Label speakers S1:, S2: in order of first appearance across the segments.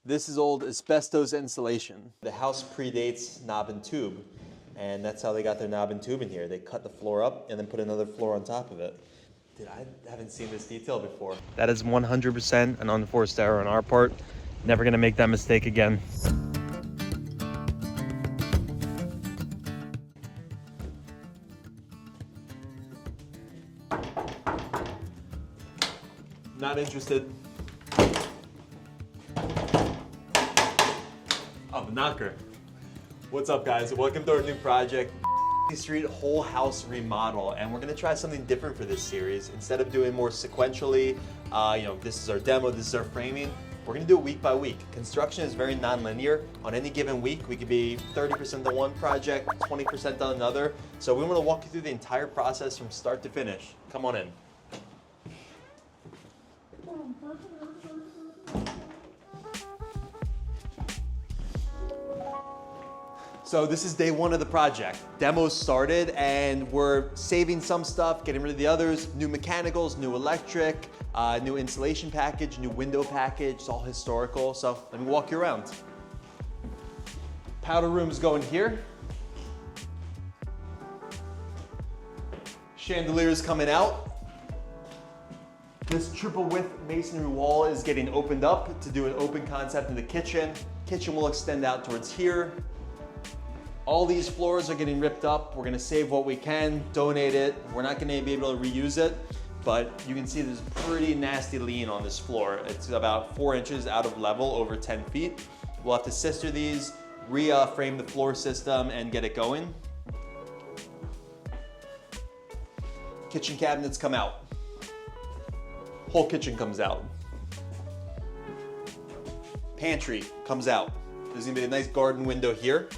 S1: This is old asbestos insulation. The house predates knob and tube, and that's how they got their knob and tube in here. They cut the floor up and then put another floor on top of it. Dude, I haven't seen this detail before. That is 100% an unforced error on our part. Never gonna make that mistake again. Not interested. Oh, the knocker. What's up, guys? Welcome to our new project, Street whole house remodel, and we're gonna try something different for this series. Instead of doing more sequentially, this is our demo, this is our framing, we're gonna do it week by week. Construction is very non-linear. On any given week, we could be 30% on one project, 20% on another. So we wanna walk you through the entire process from start to finish. Come on in. So this is day one of the project. Demos started and we're saving some stuff, getting rid of the others. New mechanicals, new electric, new insulation package, new window package, it's all historical. So let me walk you around. Powder room's going here. Chandeliers coming out. This triple width masonry wall is getting opened up to do an open concept in the kitchen. Kitchen will extend out towards here. All these floors are getting ripped up. We're gonna save what we can, donate it. We're not gonna be able to reuse it, but you can see there's pretty nasty lean on this floor. It's about 4 inches out of level, over 10 feet. We'll have to sister these, re-frame the floor system and get it going. Kitchen cabinets come out. Whole kitchen comes out. Pantry comes out. There's gonna be a nice garden window here.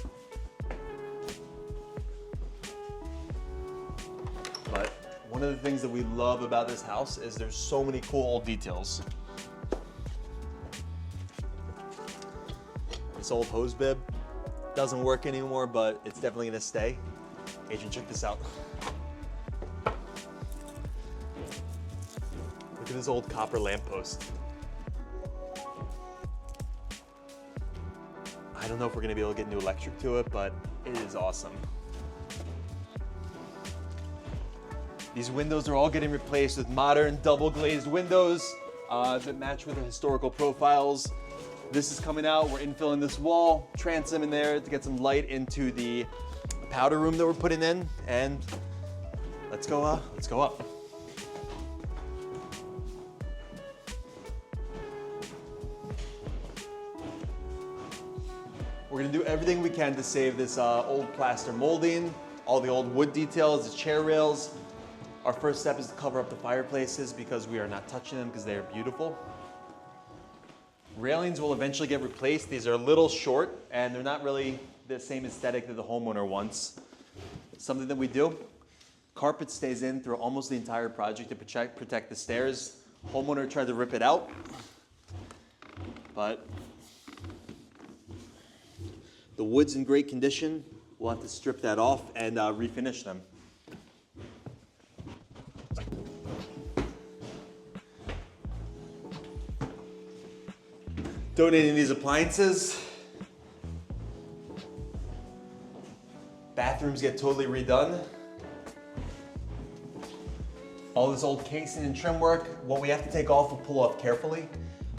S1: But one of the things that we love about this house is there's so many cool old details. This old hose bib doesn't work anymore, but it's definitely gonna stay. Adrian, check this out. Look at this old copper lamppost. I don't know if we're gonna be able to get new electric to it, but it is awesome. These windows are all getting replaced with modern double glazed windows that match with the historical profiles. This is coming out, we're infilling this wall, transom in there to get some light into the powder room that we're putting in, and let's go up. We're gonna do everything we can to save this old plaster molding, all the old wood details, the chair rails. Our first step is to cover up the fireplaces because we are not touching them because they are beautiful. Railings will eventually get replaced. These are a little short and they're not really the same aesthetic that the homeowner wants. Something that we do, carpet stays in through almost the entire project to protect the stairs. Homeowner tried to rip it out, but the wood's in great condition. We'll have to strip that off and refinish them. Donating these appliances. Bathrooms get totally redone. All this old casing and trim work, what we have to take off, we'll pull off carefully.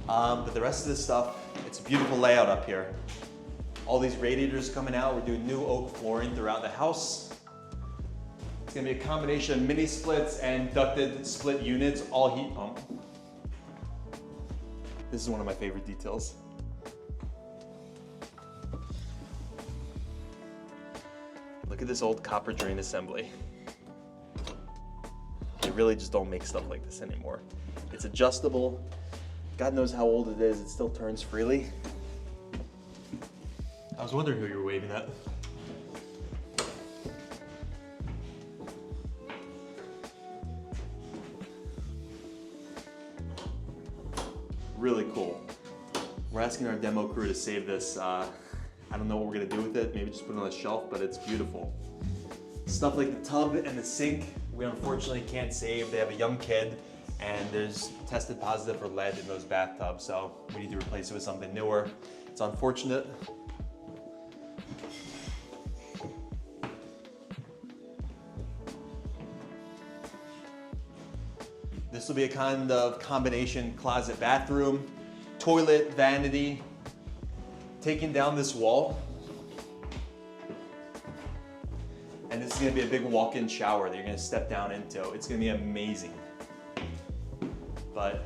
S1: But the rest of this stuff, it's a beautiful layout up here. All these radiators coming out, we're doing new oak flooring throughout the house. It's gonna be a combination of mini splits and ducted split units, all heat pump. This is one of my favorite details. Look at this old copper drain assembly. They really just don't make stuff like this anymore. It's adjustable. God knows how old it is, it still turns freely. I was wondering who you were waving at. Really cool. We're asking our demo crew to save this. I don't know what we're gonna do with it. Maybe just put it on a shelf, but it's beautiful. Stuff like the tub and the sink, we unfortunately can't save. They have a young kid and there's tested positive for lead in those bathtubs, so we need to replace it with something newer. It's unfortunate. This will be a kind of combination closet bathroom, toilet, vanity. Taking down this wall, and this is gonna be a big walk-in shower that you're gonna step down into. It's gonna be amazing. But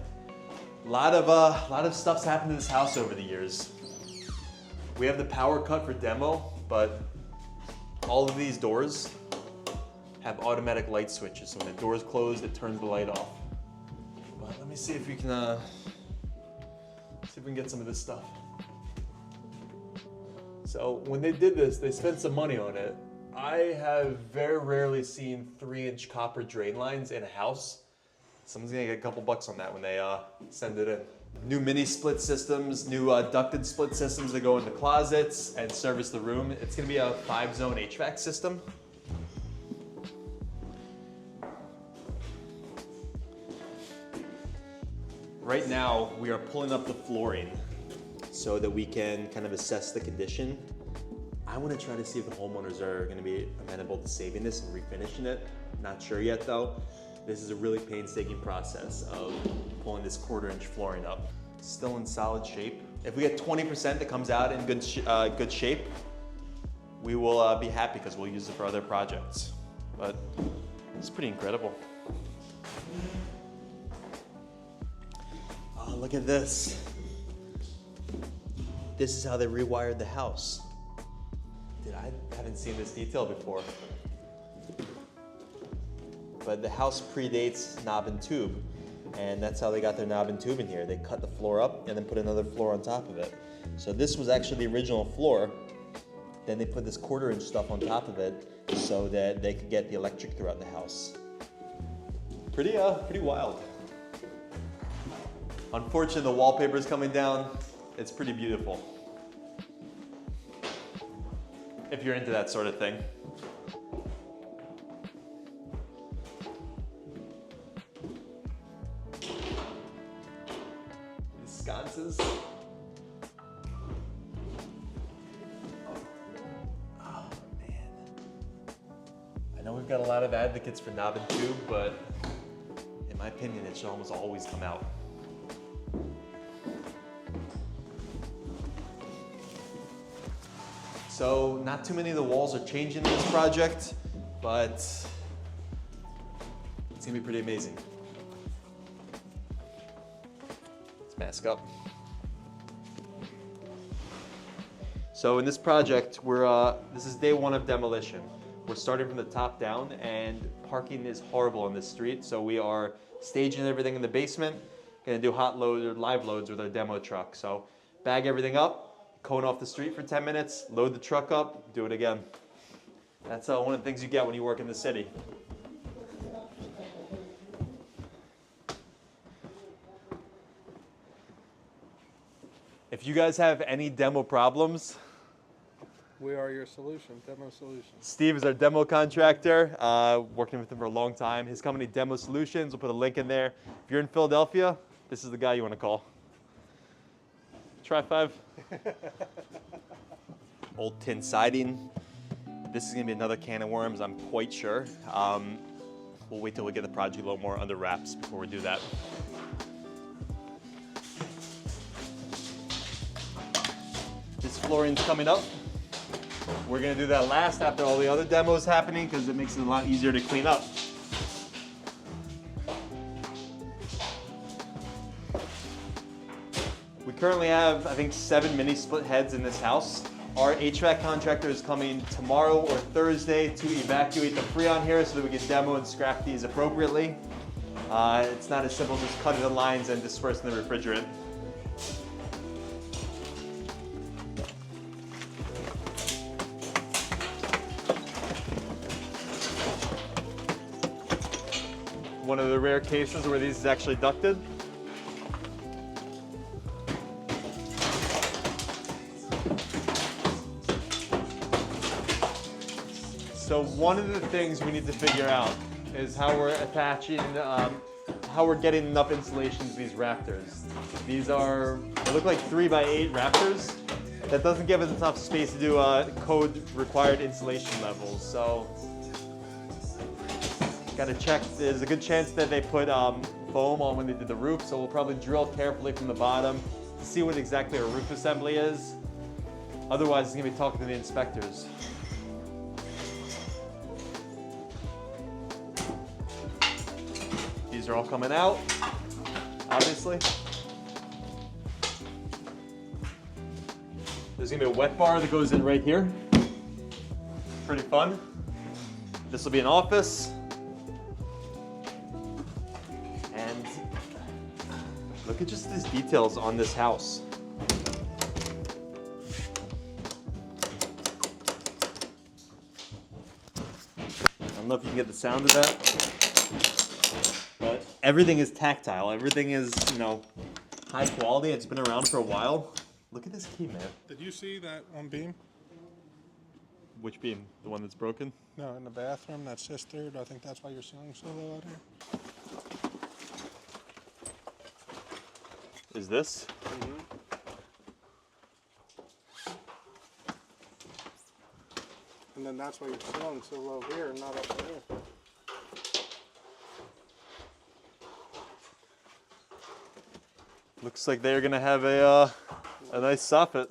S1: a lot of stuff's happened to this house over the years. We have the power cut for demo, but all of these doors have automatic light switches. So when the door's closed, it turns the light off. But let me see if we can get some of this stuff. So when they did this, they spent some money on it. I have very rarely seen 3-inch copper drain lines in a house. Someone's gonna get a couple bucks on that when they send it in. New mini split systems, new ducted split systems that go in the closets and service the room. It's gonna be a 5-zone HVAC system. Right now, we are pulling up the flooring so that we can kind of assess the condition. I want to try to see if the homeowners are going to be amenable to saving this and refinishing it. Not sure yet though. This is a really painstaking process of pulling this 1/4-inch flooring up. Still in solid shape. If we get 20% that comes out in good shape, we will be happy because we'll use it for other projects. But it's pretty incredible. Oh, look at this. This is how they rewired the house. I haven't seen this detail before. But the house predates knob and tube, and that's how they got their knob and tube in here. They cut the floor up and then put another floor on top of it. So this was actually the original floor. Then they put this 1/4-inch stuff on top of it so that they could get the electric throughout the house. Pretty wild. Unfortunately, the wallpaper is coming down. It's pretty beautiful. If you're into that sort of thing. The sconces. Oh man. I know we've got a lot of advocates for knob and tube, but in my opinion, it should almost always come out. So not too many of the walls are changing in this project, but it's gonna be pretty amazing. Let's mask up. So in this project, this is day 1 of demolition. We're starting from the top down, and parking is horrible on this street, so we are staging everything in the basement, gonna do hot load or live loads with our demo truck. So bag everything up, cone off the street for 10 minutes, load the truck up, do it again. That's one of the things you get when you work in the city. If you guys have any demo problems,
S2: we are your solution, Demo Solutions.
S1: Steve is our demo contractor, working with him for a long time. His company, Demo Solutions, we'll put a link in there. If you're in Philadelphia, this is the guy you want to call. Try 5. Old tin siding. This is gonna be another can of worms, I'm quite sure. We'll wait till we get the project a little more under wraps before we do that. This flooring's coming up. We're gonna do that last after all the other demos happening because it makes it a lot easier to clean up. We currently have, I think, 7 mini split heads in this house. Our HVAC contractor is coming tomorrow or Thursday to evacuate the Freon here so that we can demo and scrap these appropriately. It's not as simple as just cutting the lines and dispersing the refrigerant. One of the rare cases where these is actually ducted. So one of the things we need to figure out is how we're attaching how we're getting enough insulation to these rafters. These are, they look like 3x8 rafters. That doesn't give us enough space to do code required insulation levels. So, gotta check. There's a good chance that they put foam on when they did the roof. So we'll probably drill carefully from the bottom to see what exactly our roof assembly is. Otherwise, it's gonna be talking to the inspectors. These are all coming out, obviously. There's gonna be a wet bar that goes in right here. Pretty fun. This will be an office. And look at just these details on this house. I don't know if you can get the sound of that, but everything is tactile. Everything is, you know, high quality. It's been around for a while. Look at this key, man.
S2: Did you see that one beam?
S1: Which beam? The one that's broken?
S2: No, in the bathroom, that sistered. I think that's why your ceiling's so low out here.
S1: Is this?
S2: And then that's why your ceiling's so low here and not up there.
S1: Looks like they're gonna have a nice soffit.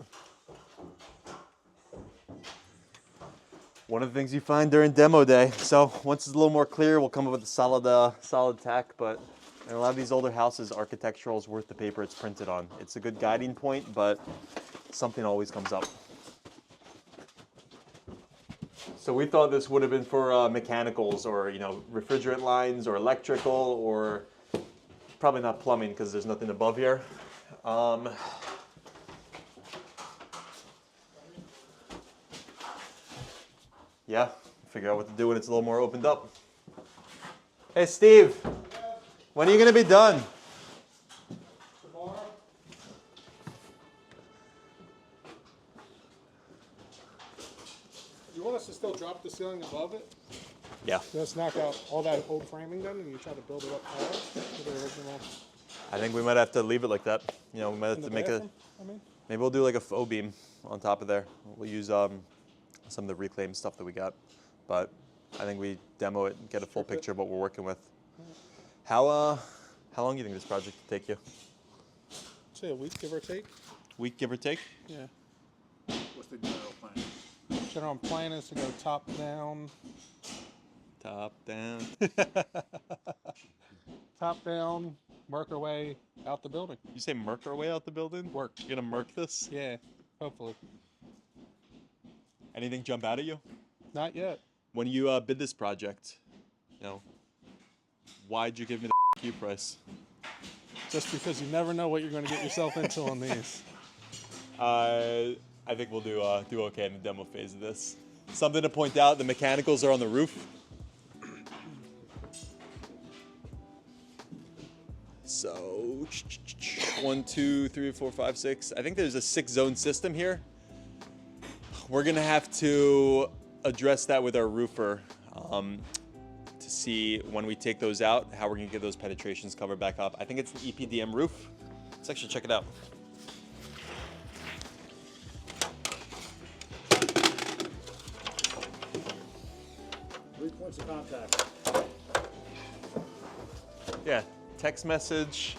S1: One of the things you find during demo day. So once it's a little more clear, we'll come up with a solid tack. But in a lot of these older houses, architectural is worth the paper it's printed on. It's a good guiding point, but something always comes up. So we thought this would have been for mechanicals or, you know, refrigerant lines or electrical or probably not plumbing because there's nothing above here. Yeah, figure out what to do when it's a little more opened up. Hey Steve, when are you gonna be done?
S2: Tomorrow? You want us to still drop the ceiling above it?
S1: Yeah.
S2: Let's knock out all that old framing then and you try to build it up higher to the original.
S1: I think we might have to leave it like that. You know, we might have to make
S2: Bathroom, I mean?
S1: maybe we'll do like a faux beam on top of there. We'll use some of the reclaimed stuff that we got. But I think we demo it and get a full picture of what we're working with. How long do you think this project will take you?
S2: Say a week, give or take.
S1: Week, give or take?
S2: Yeah.
S3: What's the general plan?
S2: General plan is to go top down.
S1: Top down.
S2: Top down, work our way out the building.
S1: You say murk our way out the building?
S2: Work.
S1: You're gonna murk this?
S2: Yeah, hopefully.
S1: Anything jump out at you?
S2: Not yet.
S1: When you bid this project, you know, why'd you give me the Q price?
S2: Just because you never know what you're going to get yourself into on these.
S1: I think we'll do okay in the demo phase of this. Something to point out, the mechanicals are on the roof. So 1, 2, 3, 4, 5, 6. I think there's a 6-zone system here. We're gonna have to address that with our roofer to see when we take those out, how we're gonna get those penetrations covered back up. I think it's an EPDM roof. Let's actually check it out.
S3: Three points of contact.
S1: Yeah, text message,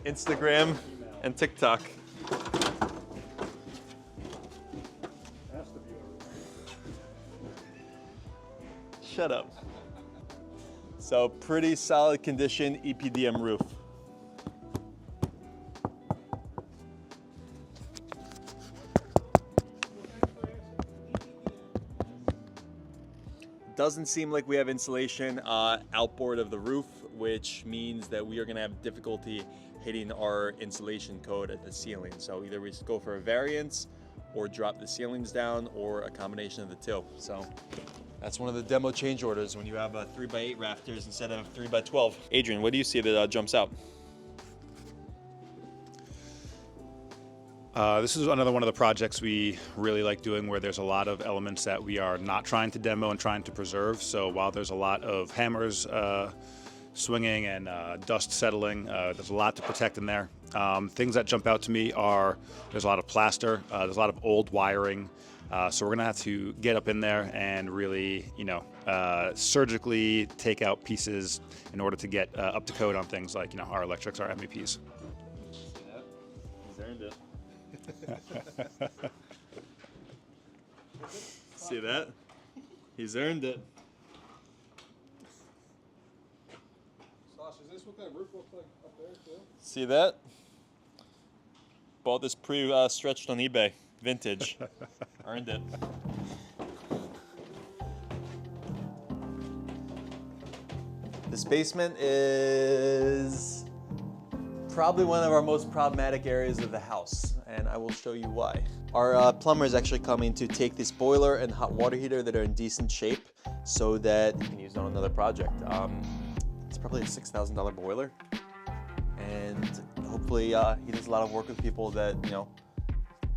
S1: Instagram, and TikTok.
S3: That's the viewer.
S1: Shut up. So pretty solid condition EPDM roof. Doesn't seem like we have insulation outboard of the roof, which means that we are gonna have difficulty hitting our insulation code at the ceiling. So either we go for a variance or drop the ceilings down or a combination of the two. So that's one of the demo change orders when you have 3x8 rafters instead of 3x12. Adrian, what do you see that jumps out?
S3: This is another one of the projects we really like doing where there's a lot of elements that we are not trying to demo and trying to preserve. So while there's a lot of hammers, swinging and dust settling. There's a lot to protect in there. Things that jump out to me are there's a lot of plaster, there's a lot of old wiring. So we're gonna have to get up in there and really, surgically take out pieces in order to get up to code on things like, our electrics, our MEPs.
S1: He's earned it. See that? He's earned it.
S2: Sasha, is this what that roof looks like up there too?
S1: See that? Bought this pre-stretched on eBay. Vintage. Earned it. This basement is probably one of our most problematic areas of the house, and I will show you why. Our plumber is actually coming to take this boiler and hot water heater that are in decent shape so that you can use it on another project. It's probably a $6,000 boiler, and hopefully he does a lot of work with people that,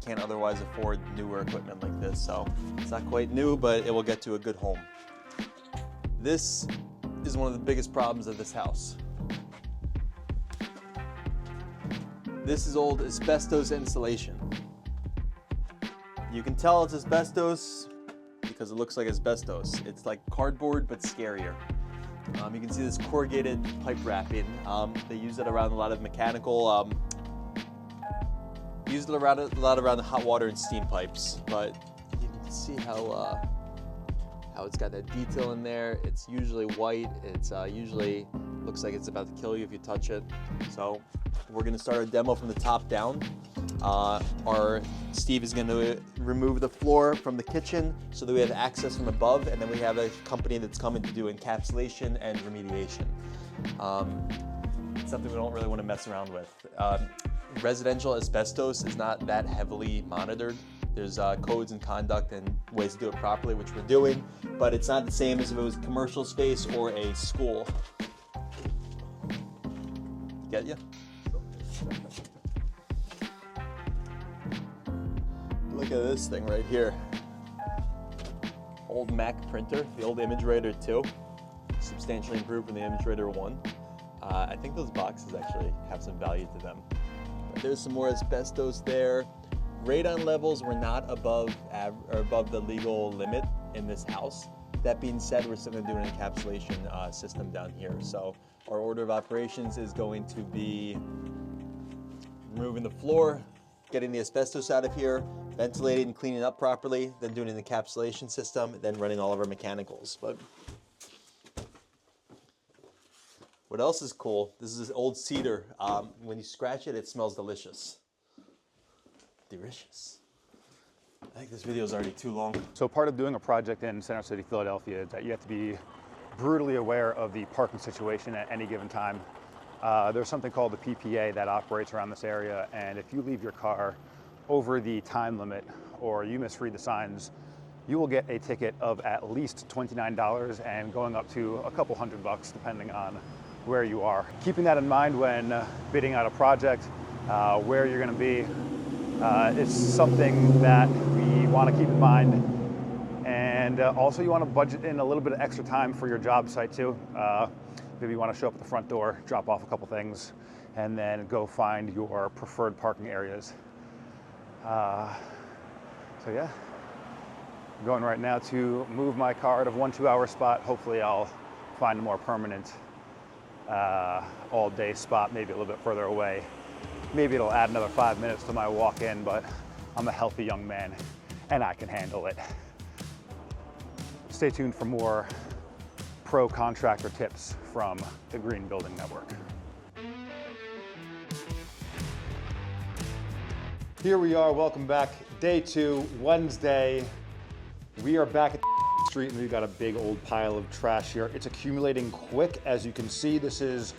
S1: can't otherwise afford newer equipment like this. So it's not quite new, but it will get to a good home. This is one of the biggest problems of this house. This is old asbestos insulation. You can tell it's asbestos because it looks like asbestos. It's like cardboard, but scarier. You can see this corrugated pipe wrapping. They use it around a lot of mechanical, used it around a lot around the hot water and steam pipes. But you can see how it's got that detail in there. It's usually white. It's usually looks like it's about to kill you if you touch it. So we're gonna start our demo from the top down. Steve is gonna remove the floor from the kitchen so that we have access from above, and then we have a company that's coming to do encapsulation and remediation. It's something we don't really want to mess around with. Residential asbestos is not that heavily monitored. There's codes and conduct and ways to do it properly, which we're doing, but it's not the same as if it was commercial space or a school. Get ya? Look at this thing right here. Old Mac printer, the old ImageWriter 2, substantially improved from the ImageWriter 1. I think those boxes actually have some value to them. But there's some more asbestos there. Radon levels were not above the legal limit in this house. That being said, we're still going to do an encapsulation system down here. So our order of operations is going to be removing the floor, getting the asbestos out of here, ventilating and cleaning up properly, then doing an encapsulation system, then running all of our mechanicals. But what else is cool? This is old cedar. When you scratch it, it smells delicious. Delicious. I think this video is already too long.
S3: So part of doing a project in Center City, Philadelphia, is that you have to be brutally aware of the parking situation at any given time. There's something called the PPA that operates around this area, and if you leave your car over the time limit or you misread the signs, you will get a ticket of at least $29 and going up to a couple $100 depending on where you are. Keeping that in mind when bidding out a project, where you're going to be, is something that we want to keep in mind. And also you want to budget in a little bit of extra time for your job site too. Maybe you want to show up at the front door, drop off a couple things, and then go find your preferred parking areas. So yeah, I'm going right now to move my car to 1 2-hour spot. Hopefully I'll find a more permanent all-day spot, maybe a little bit further away. Maybe it'll add another 5 minutes to my walk-in, but I'm a healthy young man and I can handle it. Stay tuned for more pro contractor tips from the Green Building Network. Here we are, welcome back. Day 2, Wednesday. We are back at the street and we've got a big old pile of trash here. It's accumulating quick. As you can see, this is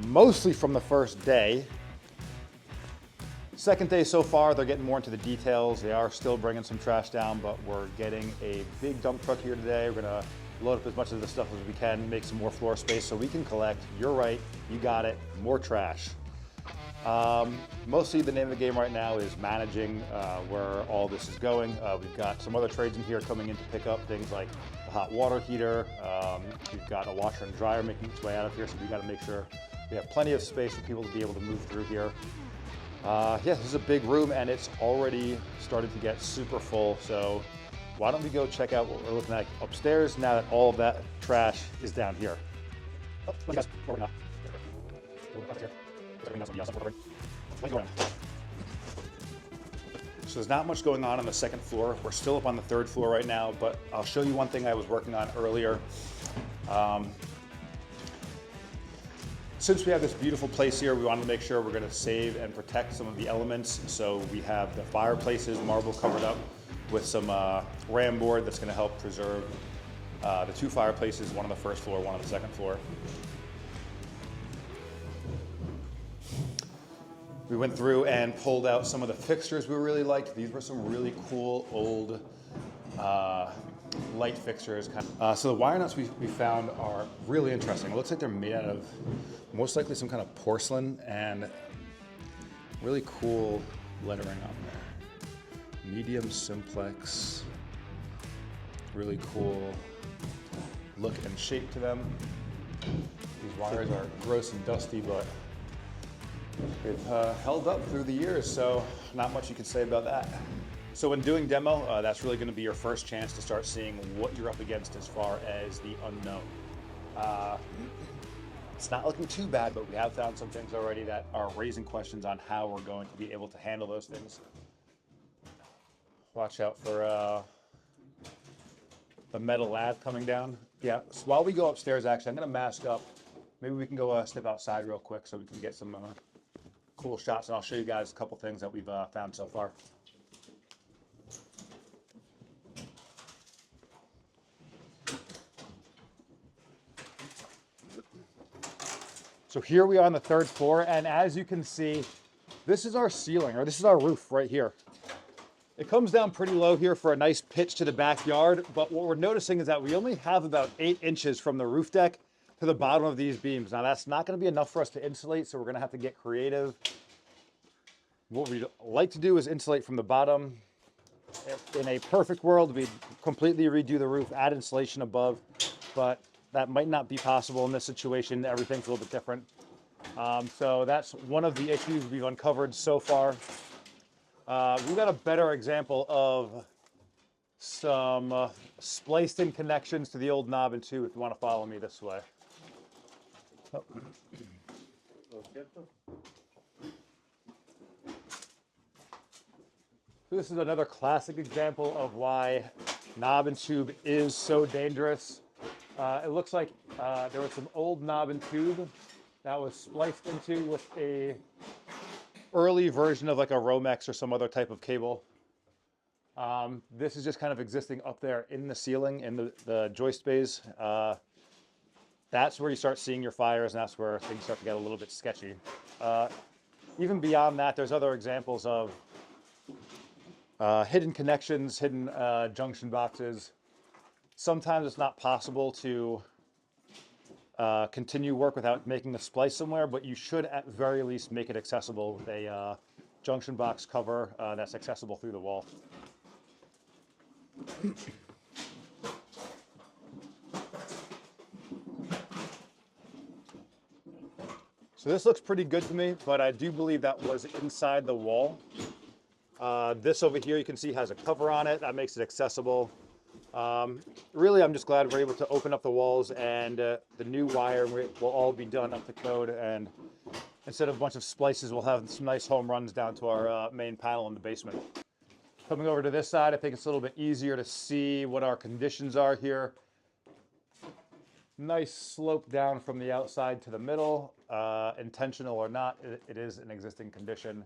S3: mostly from the first day. Second day so far, they're getting more into the details. They are still bringing some trash down, but we're getting a big dump truck here today. We're gonna load up as much of this stuff as we can, make some more floor space so we can collect, you're right, you got it, more trash. Mostly the name of the game right now is managing where all this is going. We've got some other trades in here coming in to pick up things like the hot water heater. We've got a washer and dryer making its way out of here, so we got to make sure we have plenty of space for people to be able to move through here. Yeah, this is a big room and it's already started to get super full. So why don't we go check out what we're looking at upstairs now that all of that trash is down here. Oh, look guys, we're not. So there's not much going on the second floor. We're still up on the third floor right now, but I'll show you one thing I was working on earlier. Since we have this beautiful place here, we wanted to make sure we're going to save and protect some of the elements. So we have the fireplaces, marble covered up with some ram board that's going to help preserve the two fireplaces, one on the first floor, one on the second floor. We went through and pulled out some of the fixtures we really liked. These were some really cool old light fixtures. So the wire nuts we found are really interesting. It looks like they're made out of most likely some kind of porcelain and really cool lettering on there. Medium simplex, really cool look and shape to them. These wires are gross and dusty, but they've held up through the years, so not much you can say about that. So when doing demo, that's really going to be your first chance to start seeing what you're up against as far as the unknown. It's not looking too bad, but we have found some things already that are raising questions on how we're going to be able to handle those things. Watch out for the metal lath coming down. Yeah, so while we go upstairs, actually, I'm going to mask up. Maybe we can go step outside real quick so we can get some cool shots, and I'll show you guys a couple things that we've found so far. So here we are on the third floor, and as you can see, this is our ceiling, or this is our roof right here. It comes down pretty low here for a nice pitch to the backyard, but what we're noticing is that we only have about 8 inches from the roof deck to the bottom of these beams. Now that's not going to be enough for us to insulate, so we're going to have to get creative. What we'd like to do is insulate from the bottom. In a perfect world, we'd completely redo the roof, add insulation above, but that might not be possible in this situation. Everything's a little bit different. So that's one of the issues we've uncovered so far. We've got a better example of some spliced in connections to the old knob and tube if you want to follow me this way. Oh. This is another classic example of why knob and tube is so dangerous. It looks like there was some old knob and tube that was spliced into with a early version of like a Romex or some other type of cable. This is just kind of existing up there in the ceiling in the joist bays. That's where you start seeing your fires, and that's where things start to get a little bit sketchy. Even beyond that, there's other examples of hidden connections, hidden junction boxes. Sometimes it's not possible to continue work without making a splice somewhere, but you should at very least make it accessible with a junction box cover that's accessible through the wall. So this looks pretty good to me, but I do believe that was inside the wall. This over here you can see has a cover on it that makes it accessible. Really, I'm just glad we're able to open up the walls, and the new wire will all be done up to code, and instead of a bunch of splices, we'll have some nice home runs down to our main panel in the basement. Coming over to this side, I think it's a little bit easier to see what our conditions are here. Nice slope down from the outside to the middle. Intentional or not, it is an existing condition.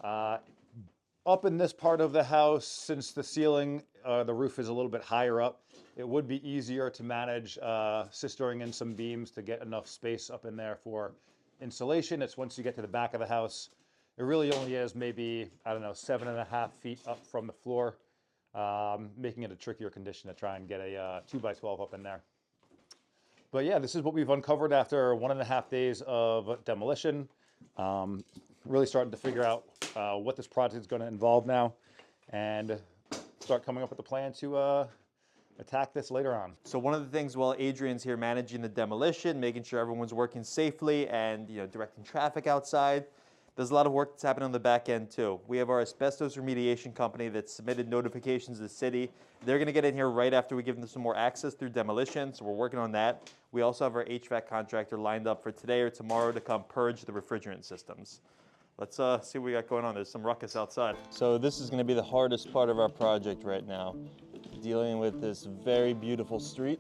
S3: Up in this part of the house, since the ceiling, the roof is a little bit higher up, it would be easier to manage sistering in some beams to get enough space up in there for insulation. It's once you get to the back of the house, it really only is maybe, I don't know, 7.5 feet up from the floor, making it a trickier condition to try and get a 2x12 up in there. But yeah, this is what we've uncovered after 1.5 days of demolition. really starting to figure out what this project is going to involve now, and start coming up with a plan to attack this later on.
S1: So one of the things while Adrian's here managing the demolition, making sure everyone's working safely and directing traffic outside, there's a lot of work that's happening on the back end too. We have our asbestos remediation company that submitted notifications to the city. They're gonna get in here right after we give them some more access through demolition, so we're working on that. We also have our HVAC contractor lined up for today or tomorrow to come purge the refrigerant systems. Let's see what we got going on. There's some ruckus outside. So this is gonna be the hardest part of our project right now, dealing with this very beautiful street.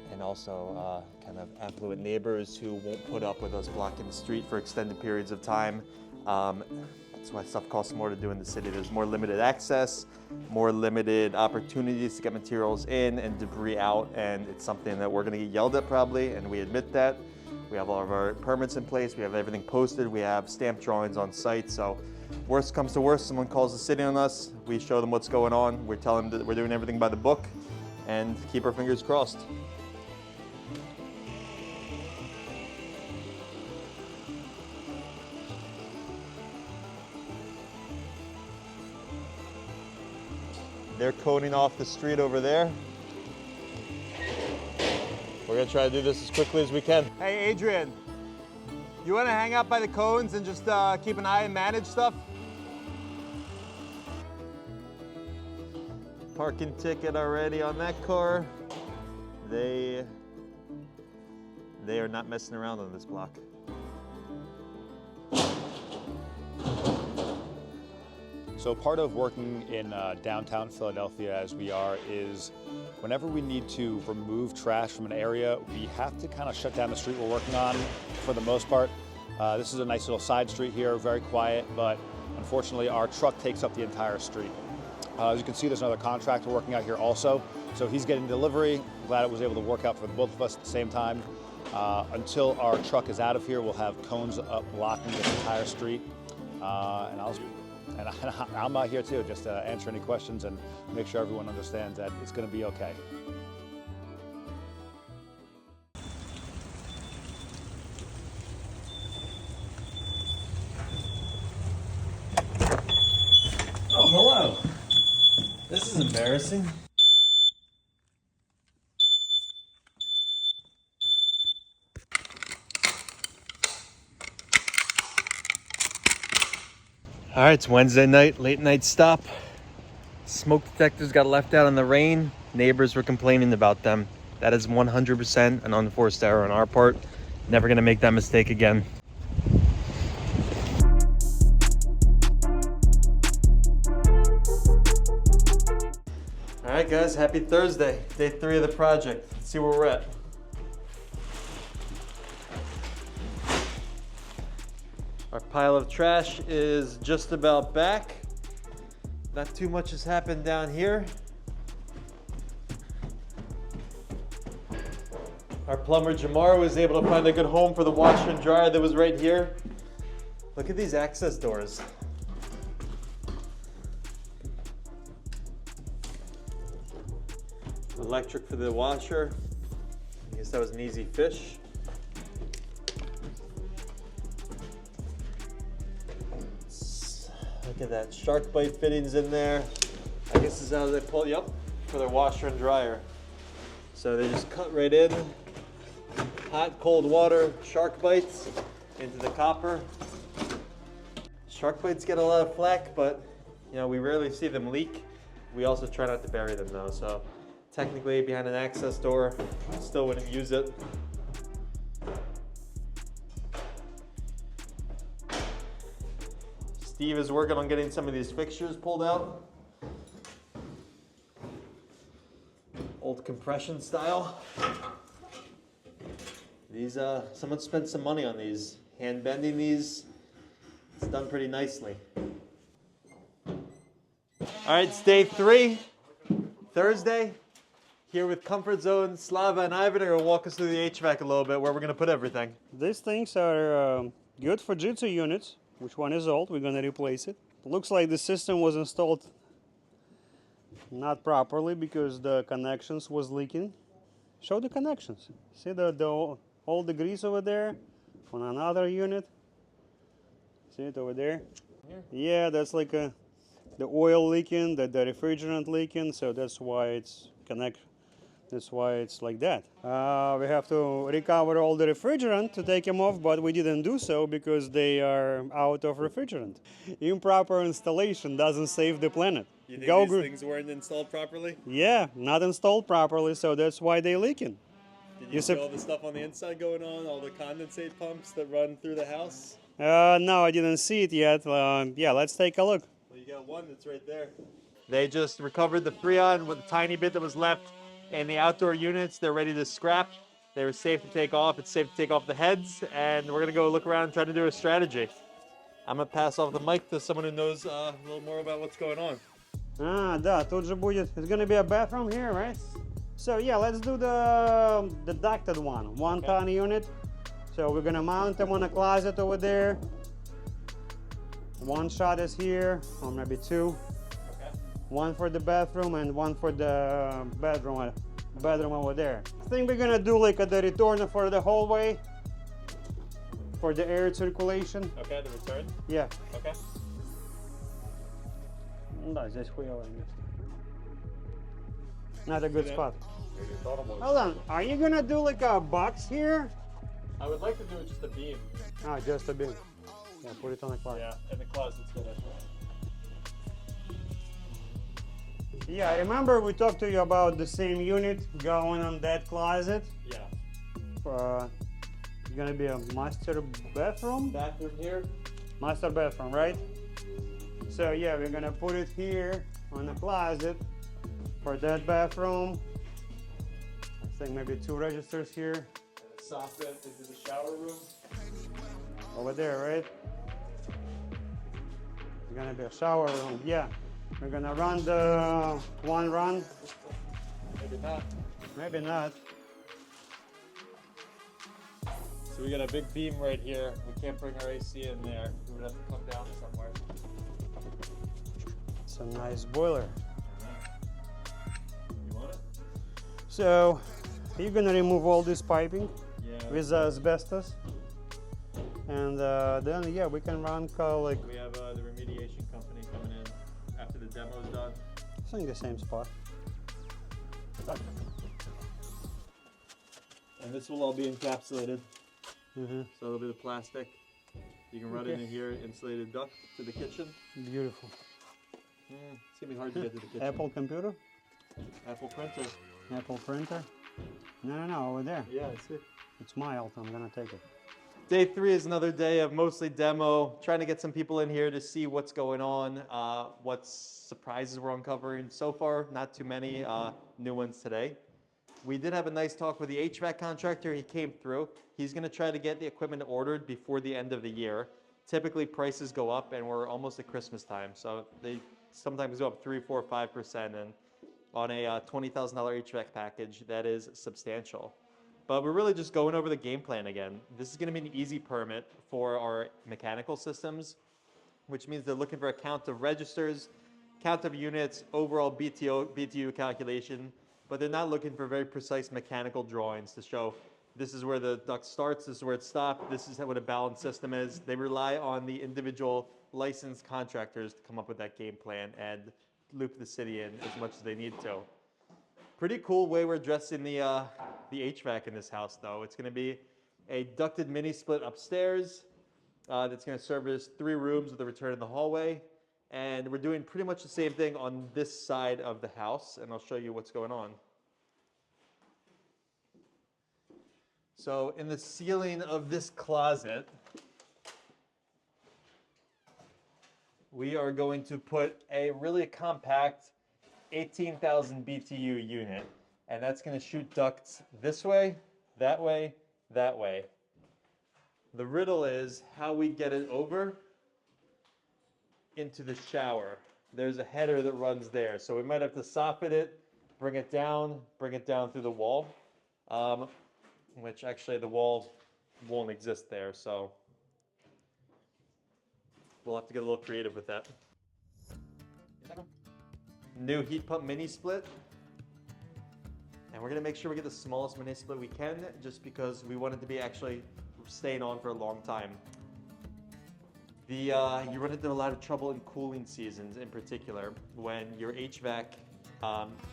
S1: And also kind of affluent neighbors who won't put up with us blocking the street for extended periods of time. That's why stuff costs more to do in the city. There's more limited access, more limited opportunities to get materials in and debris out, and it's something that we're gonna get yelled at probably, and we admit that. We have all of our permits in place, we have everything posted, we have stamped drawings on site, so worst comes to worst, someone calls the city on us, we show them what's going on, we tell them that we're doing everything by the book, and keep our fingers crossed. They're coating off the street over there. We're gonna try to do this as quickly as we can. Hey, Adrian, you wanna hang out by the cones and just keep an eye and manage stuff? Parking ticket already on that car. They are not messing around on this block.
S3: So part of working in downtown Philadelphia as we are is whenever we need to remove trash from an area, we have to kind of shut down the street we're working on for the most part. This is a nice little side street here, very quiet, but unfortunately our truck takes up the entire street. As you can see, there's another contractor working out here also. So he's getting delivery. I'm glad it was able to work out for both of us at the same time. Until our truck is out of here, we'll have cones up blocking this entire street. And I'm out here too, just to answer any questions and make sure everyone understands that it's going to be okay.
S1: Oh, hello. This is embarrassing. All right, it's Wednesday night, late night stop. Smoke detectors got left out in the rain. Neighbors were complaining about them. That is 100% an unforced error on our part. Never gonna make that mistake again. All right, guys, happy Thursday. Day 3 of the project. Let's see where we're at. Our pile of trash is just about back. Not too much has happened down here. Our plumber Jamar was able to find a good home for the washer and dryer that was right here. Look at these access doors. Electric for the washer. I guess that was an easy fish. Look at that, shark bite fittings in there. I guess this is how they pull you up for their washer and dryer. So they just cut right in, hot, cold water, shark bites into the copper. Shark bites get a lot of flack, but we rarely see them leak. We also try not to bury them though, so technically behind an access door, still wouldn't use it. Steve is working on getting some of these fixtures pulled out. Old compression style. These, someone spent some money on these. Hand bending these. It's done pretty nicely. All right, it's day 3, Thursday. Here with Comfort Zone, Slava and Ivan are gonna walk us through the HVAC a little bit, where we're gonna put everything.
S2: These things are good for Jitsu units. Which one is old? We're going to replace it. Looks like the system was installed not properly because the connections was leaking. Show the connections. See, the all the grease over there on another unit. See it over there?
S1: Here?
S2: Yeah, that's like the oil leaking, the refrigerant leaking, so that's why it's connect. That's why it's like that. We have to recover all the refrigerant to take them off, but we didn't do so because they are out of refrigerant. Improper installation doesn't save the planet.
S1: You think
S2: Go
S1: these
S2: gr-
S1: things weren't installed properly?
S2: Yeah, not installed properly, so that's why they leaking.
S1: Did
S2: You
S1: you see
S2: sup-
S1: all the stuff on the inside going on? All the condensate pumps that run through the house?
S2: No, I didn't see it yet. Yeah, let's take a look.
S1: Well, you got one that's right there. They just recovered the Freon with the tiny bit that was left in the outdoor units. They're ready to scrap. They were safe to take off. It's safe to take off the heads, and we're gonna go look around and try to do a strategy. I'm gonna pass off the mic to someone who knows a little more about what's going on.
S2: Да, тут же будет. It's gonna be a bathroom here, right? So yeah, let's do the ducted one. One ton unit. So we're gonna mount them on a closet over there. One shot is here, or maybe two.
S1: Okay.
S2: One for the bathroom and one for the bedroom over there. I think we're gonna do like the return for the hallway for the air circulation.
S1: Okay, the return.
S2: Yeah.
S1: Okay.
S2: Да, здесь хуёвое место. Not a good
S1: Yeah.
S2: spot. Hold on, are you gonna do like a box here?
S1: I would like to do just a beam.
S2: Ah, just a bit. Yeah, put it on the closet.
S1: Yeah, and the closet's gonna.
S2: Yeah, I remember we talked to you about the same unit going on that closet.
S1: Yeah.
S2: It's gonna be a master bathroom.
S1: Bathroom here.
S2: Master bathroom, right? So yeah, we're gonna put it here on the closet for that bathroom. I think maybe 2 registers here.
S1: Soffit into the shower room.
S2: Over there, right? It's gonna be a shower room. Yeah. We're gonna run the one run.
S1: Maybe not.
S2: Maybe not.
S1: So we got a big beam right here. We can't bring our AC in there. We would have to come down somewhere.
S2: It's a nice boiler.
S1: You want it?
S2: So you're gonna remove all this piping
S1: Yeah.
S2: with asbestos, and then yeah, we can run like
S1: We have the remediation company coming in after the demo's done.
S2: I think the same spot.
S1: And this will all be encapsulated.
S2: Mm-hmm.
S1: So it'll be the plastic. You can run it in here, insulated duct to the kitchen.
S2: Beautiful.
S1: It's gonna be hard to get to the kitchen.
S2: Apple computer,
S1: Apple printer.
S2: Apple printer. No, over there.
S1: Yeah, I see.
S2: It's mild. I'm gonna take it.
S1: Day 3 is another day of mostly demo, trying to get some people in here to see what's going on, what surprises we're uncovering. So far, not too many new ones today. We did have a nice talk with the HVAC contractor. He came through. He's going to try to get the equipment ordered before the end of the year. Typically, prices go up, and we're almost at Christmas time, so they sometimes go up 3, 4, 5%. And on a $20,000 HVAC package, that is substantial. But we're really just going over the game plan again. This is going to be an easy permit for our mechanical systems, which means they're looking for a count of registers, count of units, overall BTU calculation, but they're not looking for very precise mechanical drawings to show this is where the duct starts, this is where it stops, this is what a balance system is. They rely on the individual licensed contractors to come up with that game plan and loop the city in as much as they need to. Pretty cool way we're addressing the HVAC in this house, though. It's going to be a ducted mini split upstairs that's going to service 3 rooms with a return in the hallway. And we're doing pretty much the same thing on this side of the house, and I'll show you what's going on. So in the ceiling of this closet, we are going to put a really compact 18,000 BTU unit, and that's going to shoot ducts this way, that way, that way. The riddle is how we get it over into the shower. There's a header that runs there, so we might have to soffit it, bring it down through the wall, which actually the wall won't exist there, so we'll have to get a little creative with that. New heat pump mini split. And we're gonna make sure we get the smallest mini split we can, just because we want it to be actually staying on for a long time. You run into a lot of trouble in cooling seasons, in particular, when your HVAC,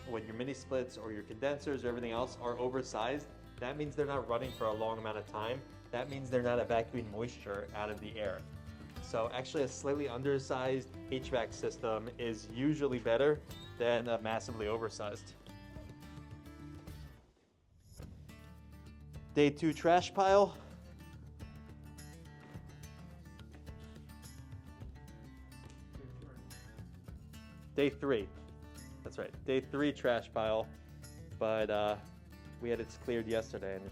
S1: when your mini splits or your condensers or everything else are oversized. That means they're not running for a long amount of time. That means they're not evacuating moisture out of the air. So actually a slightly undersized HVAC system is usually better than a massively oversized. Day 2 trash pile. Day 3. That's right. Day 3 trash pile. But we had it cleared yesterday, and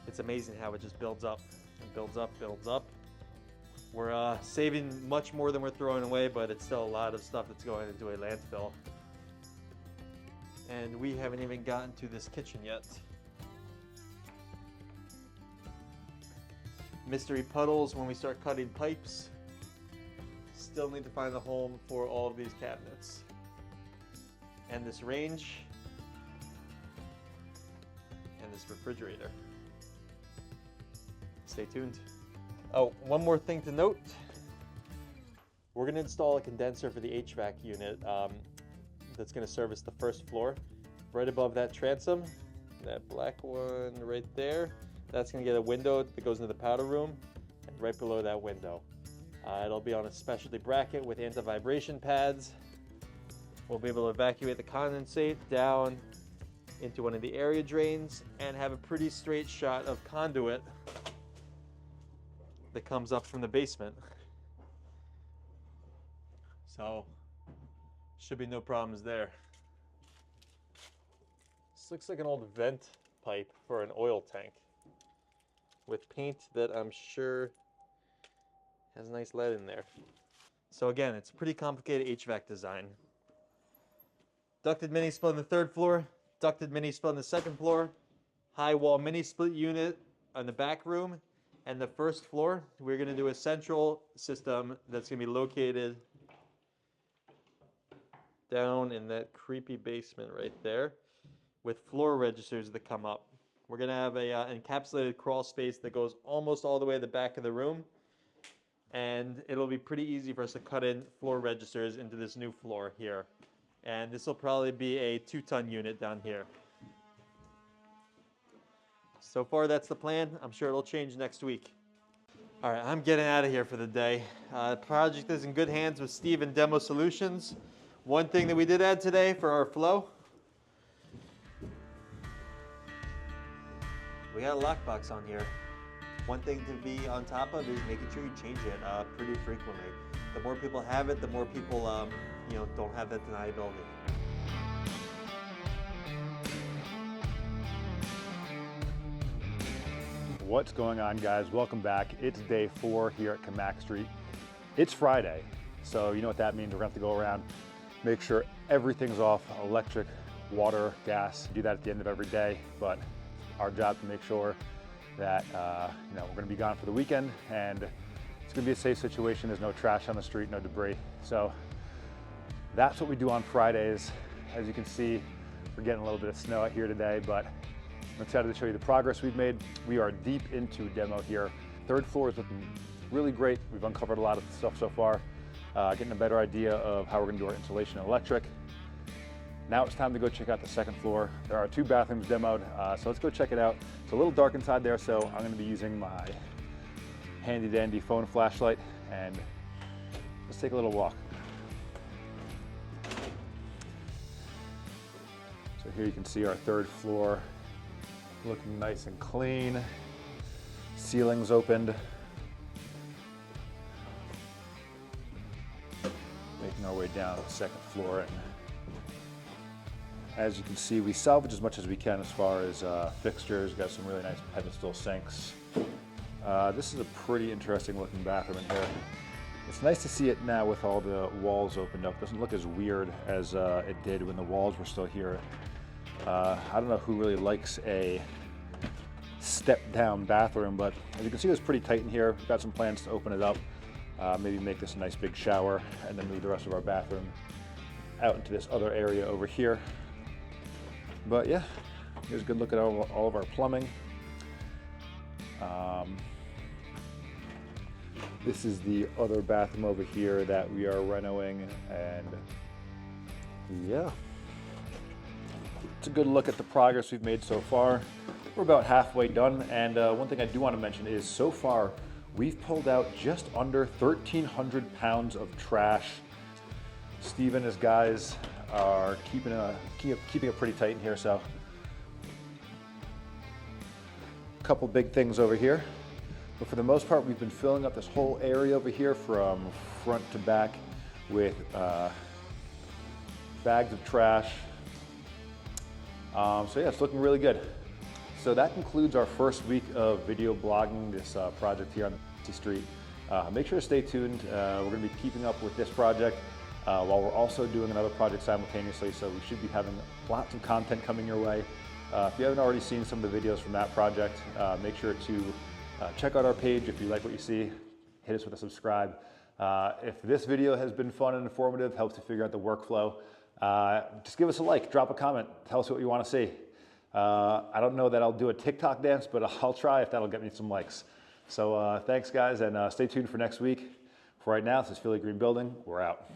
S1: it's amazing how it just builds up and builds up. We're saving much more than we're throwing away, but it's still a lot of stuff that's going into a landfill. And we haven't even gotten to this kitchen yet. Mystery puddles when we start cutting pipes. Still need to find a home for all of these cabinets. And this range. And this refrigerator. Stay tuned. Oh, one more thing to note. We're going to install a condenser for the HVAC unit that's going to service the first floor. Right above that transom, that black one right there, that's going to get a window that goes into the powder room, and right below that window. It'll be on a specialty bracket with anti-vibration pads. We'll be able to evacuate the condensate down into one of the area drains and have a pretty straight shot of conduit that comes up from the basement. So, should be no problems there. This looks like an old vent pipe for an oil tank with paint that I'm sure has nice lead in there. So again, it's a pretty complicated HVAC design. Ducted mini split on the 3rd floor, ducted mini split on the 2nd floor, high wall mini split unit on the back room, and the 1st floor, we're gonna do a central system that's gonna be located down in that creepy basement right there with floor registers that come up. We're gonna have a encapsulated crawl space that goes almost all the way to the back of the room, and it'll be pretty easy for us to cut in floor registers into this new floor here. And this will probably be a 2-ton unit down here. So far that's the plan. I'm sure it'll change next week. All right, I'm getting out of here for the day. The project is in good hands with Steve and Demo Solutions. One thing that we did add today for our flow, we got a lockbox on here. One thing to be on top of is making sure you change it pretty frequently. The more people have it, the more people don't have that deniability.
S3: What's going on, guys? Welcome back. It's day 4 here at hvac Street. It's Friday, so you know what that means. We're gonna have to go around, make sure everything's off, electric, water, gas. Do that at the end of every day, but our job to make sure that we're gonna be gone for the weekend, and it's gonna be a safe situation. There's no trash on the street, no debris. So that's what we do on Fridays. As you can see, we're getting a little bit of snow out here today, but I'm excited to show you the progress we've made. We are deep into demo here. 3rd floor is looking really great. We've uncovered a lot of stuff so far, getting a better idea of how we're gonna do our insulation and electric. Now it's time to go check out the 2nd floor. There are 2 bathrooms demoed, so let's go check it out. It's a little dark inside there, so I'm gonna be using my handy dandy phone flashlight, and let's take a little walk. So here you can see our 3rd floor looking nice and clean. Ceilings opened. Making our way down to the 2nd floor, and as you can see, we salvage as much as we can as far as fixtures. Got some really nice pedestal sinks. This is a pretty interesting looking bathroom in here. It's nice to see it now with all the walls opened up. It doesn't look as weird as it did when the walls were still here. I don't know who really likes a step down bathroom, but as you can see, it's pretty tight in here. We've got some plans to open it up, maybe make this a nice big shower, and then move the rest of our bathroom out into this other area over here.
S4: But yeah, here's a good look at all of our plumbing. This is the other bathroom over here that we are renovating, and yeah, it's a good look at the progress we've made so far. We're about halfway done, and one thing I do want to mention is so far we've pulled out just under 1,300 pounds of trash. Steve and his guys are keeping it pretty tight in here, so a couple big things over here. But for the most part, we've been filling up this whole area over here from front to back with bags of trash. So yeah, it's looking really good. So that concludes our first week of video blogging this project here on the street. Make sure to stay tuned. We're going to be keeping up with this project while we're also doing another project simultaneously, so we should be having lots of content coming your way. If you haven't already seen some of the videos from that project, make sure to check out our page. If you like what you see, hit us with a subscribe. If this video has been fun and informative, helps you figure out the workflow, just give us a like, drop a comment, tell us what you want to see. I don't know that I'll do a TikTok dance, but I'll try if that'll get me some likes. So thanks guys, and stay tuned for next week. For right now, this is Philly Green Building. We're out.